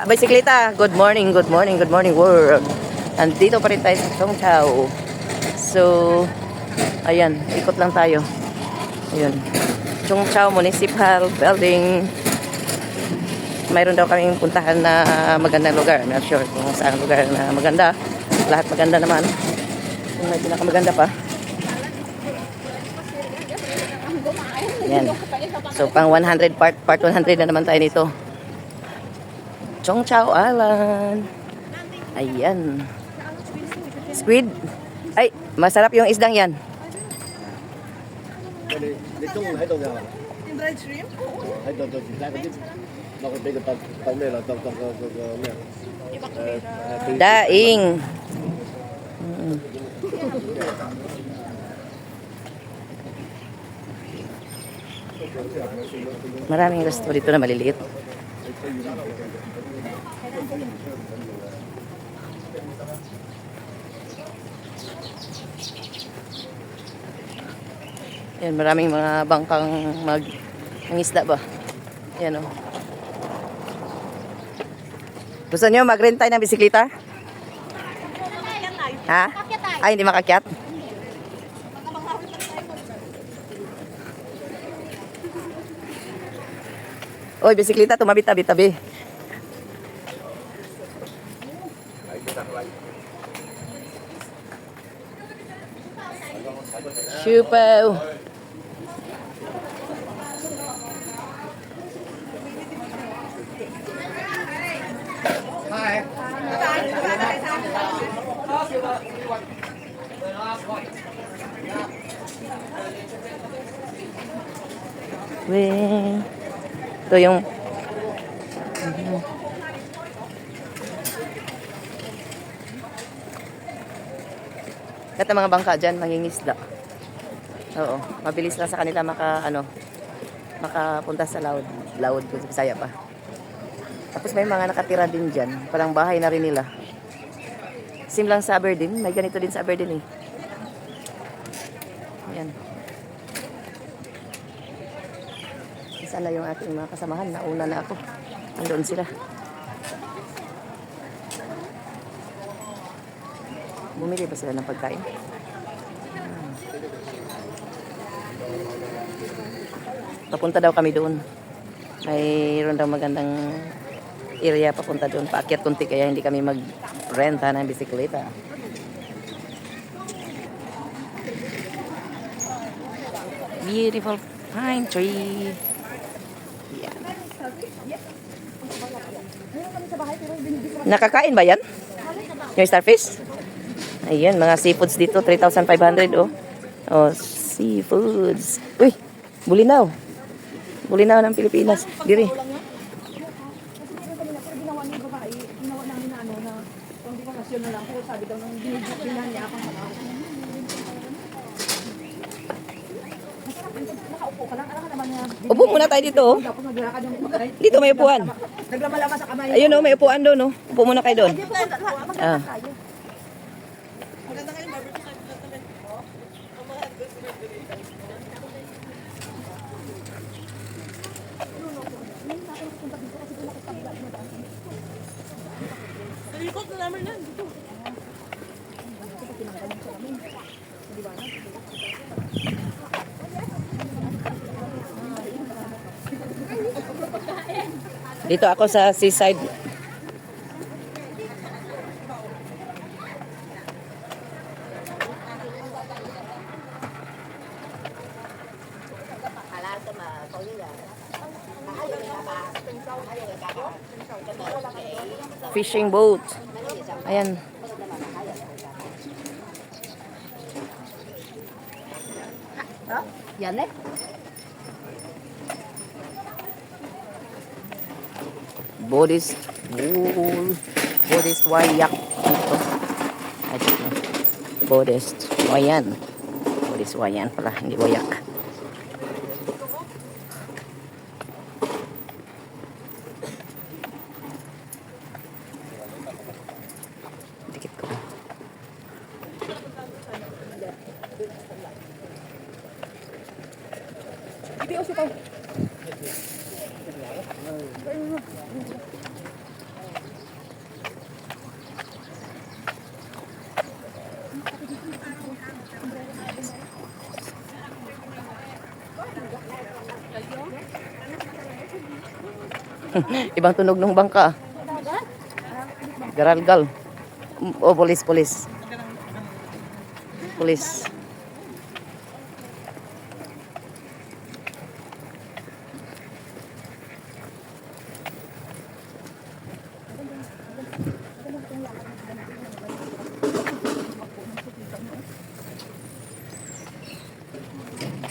Bisikleta, good morning, good morning, good morning world. Andito pa rin tayo sa Song Chao. So, ayan, ikot lang tayo. Ayun. Song Chao Municipal Building. Mayroon daw kaming puntahan na magandang lugar. I'm not sure kung saan lugar na maganda. Lahat maganda naman. Yung may pinakamaganda pa. Ayan. So, pang 100 part 100 na naman tayo nito. Song Chao Island. Ayan. Squid. Ay, masarap yung isdang yan. Dried shrimp? Daing. Maraming resto dito na maliliit. Yan, maraming mga bangkang mangisda ba? Yan o. Gusto nyo mag-rent tayo ng bisikleta? Ha? Ay, hindi makakyat? Oy, bisikleta, tumabi-tabi-tabi. Chupaw. Weh. Ito yung kata mga bangka dyan, mangingisda. Oo, mabilis lang sa kanila makapunta sa laod kung sa Bisaya pa. Tapos may mga nakatira din dyan, parang bahay na rin nila. Sim lang sa Aberdeen, may ganito din sa Aberdeen eh. Ayan. Isa na yung ating mga kasamahan, nauna na ako. Andoon sila. Bumili ba sila ng pagkain? Papunta daw kami doon. Mayroon daw magandang area papunta doon. Paakyat kunti kaya hindi kami mag-renta ng bisikleta. Beautiful pine tree. Yeah. Nakakain ba yan? Yung starfish? Ayan, mga seafoods dito. 3,500 oh. Oh, seafoods. Uy, bulinaw. Bulinaw ng Pilipinas. Diri. Upo muna tayo dito. Oh. Dito may upuan. Ayun oh, may upuan doon oh. Upo muna kayo doon. Ah. Ikot na naman yan. Dito ako sa seaside. Fishing boat. Ayan. Yan eh. Buddhist wayak dito. I don't know. Buddhist wayan. Buddhist wayan pala, hindi wayak. Dikit ko. Ibig ko. Ibang tunog ng bangka. Garalgal. Oh, pulis, pulis. Pulis.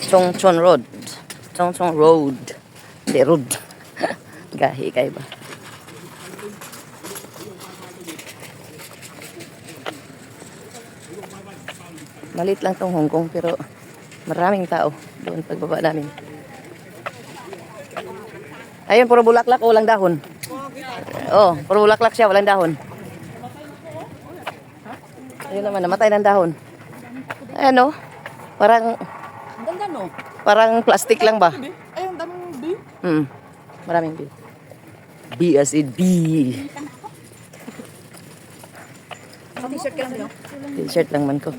Chongchon Road. Chongchon Road. Hindi, road. Gahi kayo ba? Malit lang tong Hong Kong pero maraming tao doon pagbaba namin. Ayun, puro bulaklak, walang dahon. Oh, puro bulaklak siya, walang dahon. Ayun naman, namatay ng dahon. Ayan oh, parang Ganda no? parang plastic lang ba? Ay, ang daming bee. Maraming bee. Bee as in bee. Sa t-shirt ka lang din, no? T-shirt lang man ko. Ang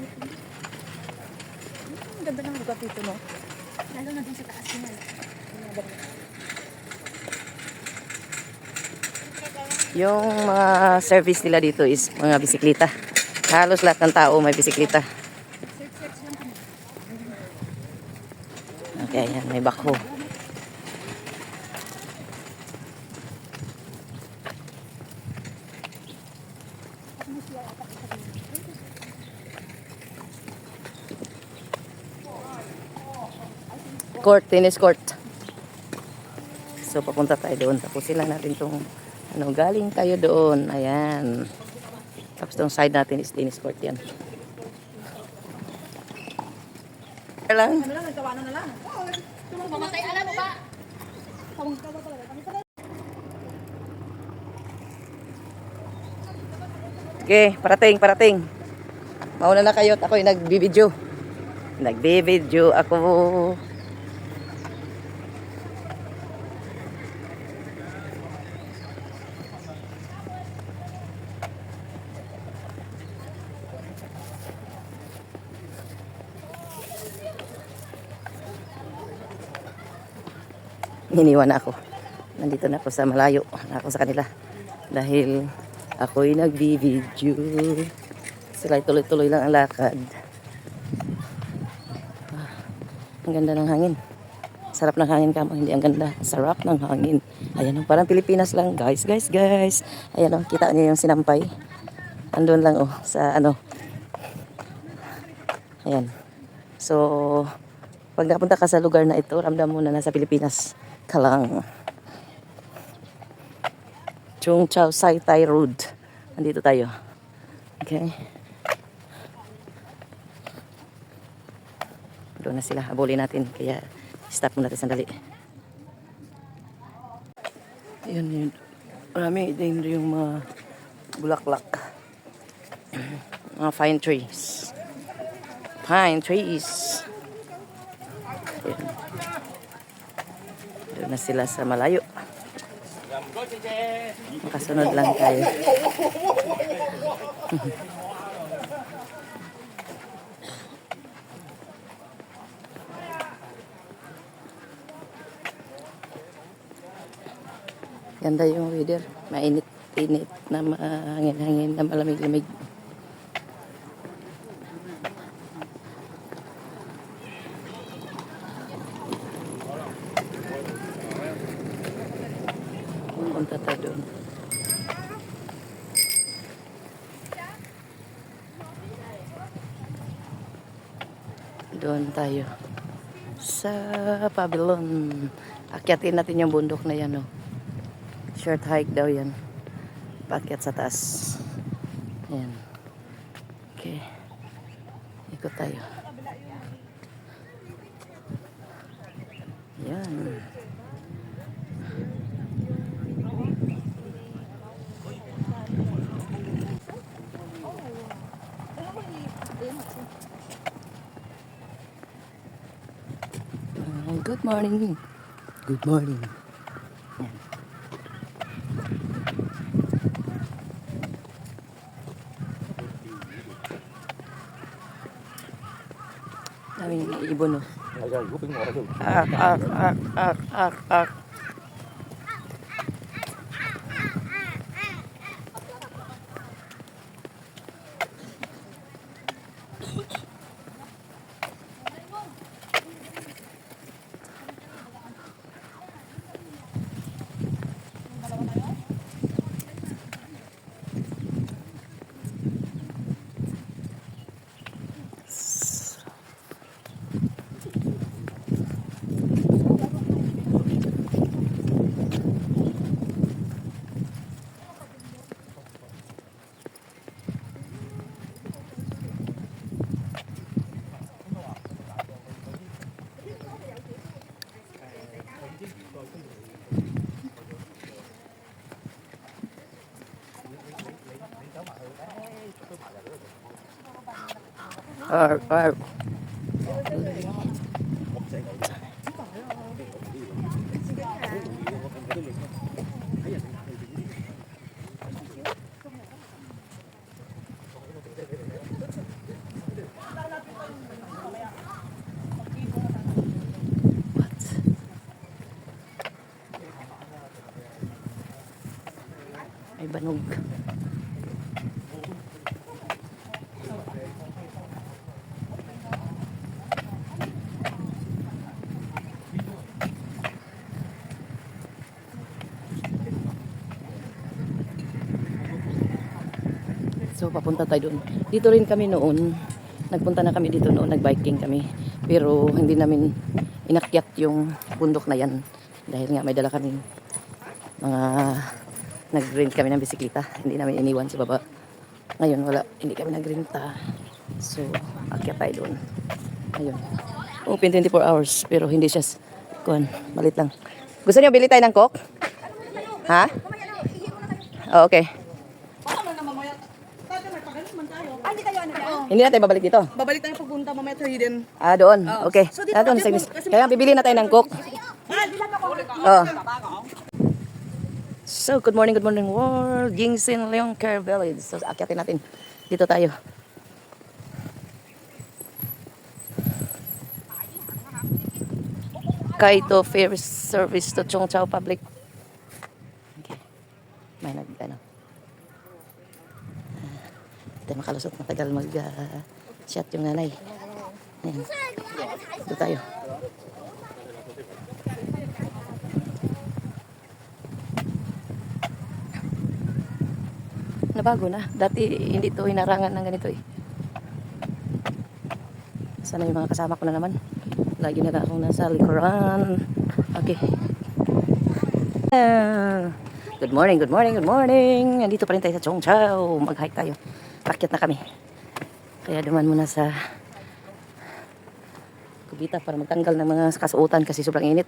ganda ng lugar dito, no? Lalo na din sa taas niya. Yung mga service nila dito is mga bisikleta. Halos lahat ng tao may bisikleta. Okay, ayan, may bakho. Court, tennis court. So, papunta tayo doon. Tapusin lang natin itong galing tayo doon. Ayan. Tapos itong side natin is tennis court yan. Lang. Ano lang, nagkawanan na lang. Mamatay, alam mo ba? Okay, parating. Mauna na kayo at ako'y nagbibideo. Nagbibideo ako. Iniwan na ako. Nandito na ako sa malayo. Na ako sa kanila. Dahil ako'y nagbi-video. Sila tuloy-tuloy lang ang lakad. Ang ganda ng hangin. Sarap ng hangin kamo. Hindi ang ganda. Sarap ng hangin. Ayan o. Parang Pilipinas lang. Guys. Ayan o. Kita niyo yung sinampay. Andun lang o. Sa ano. Ayan. So, pag napunta ka sa lugar na ito, ramdam mo na nasa Pilipinas ka lang. Chung Chau Sai Tai Road. Nandito tayo. Okay. Doon na sila. Habulin natin. Kaya stop muna natin sandali. Ayun yun. Marami din yung mga bulaklak. Mga pine trees. Pine trees. Ayun. Doon na sila sa malayo. Makasunod lang tayo. Ganda yung weather. Mainit-init na mahangin-hangin na malamig-lamig. Punta tayo doon. Doon tayo. Sa Pavilion. Akyatin natin yung bundok na yan, oh. Short hike daw yan. Paakyat sa taas. Ayan. Okay. Ikot tayo. Ayan. Good morning. Good morning. Ayan. Daming ibon, oh. Ak. Arr. Ay banog. So papunta tayo doon. Dito rin kami noon. Nagpunta na kami dito noon, nag-biking kami. Pero hindi namin inakyat yung bundok na yan. Dahil nga may dala kami mga nag-rent kami ng bisikleta. Hindi namin iniwan sa baba. Ngayon wala, hindi kami nagrenta. So akyat tayo doon. Ayun. Open 24 hours pero hindi siya kuan, malit lang. Gusto niyo bili tayo ng coke? Ha? Oh, okay. Ah, hindi kayo ano yan? Hindi na tayo babalik dito. Babalik tayo pagpunta mamaya sa Hidden. Ah, doon. Okay. So, dito Ah, doon na sa tayo, kaya bibili na tayo ng coke. Ah, di lang ako. Oh. So, good morning world. Jingsin Leong Care Village. So, akyatin natin. Dito tayo. Kaito Fair Service to Chong Chao Public. Okay. May ano. Tayo makalusot, matagal mag-shot yung nanay. Ayan. Dito tayo. Nabago na. Dati hindi to hinarangan ng ganito eh. Sana yung mga kasama ko na naman. Lagi na akong nasa likuran. Okay. Good morning. Nandito pa rin tayo sa Chong Chao. Mag-hike tayo. Rakyat na kami. Kaya duman muna sa kubita para magtanggal ng mga kasuotan kasi sobrang init.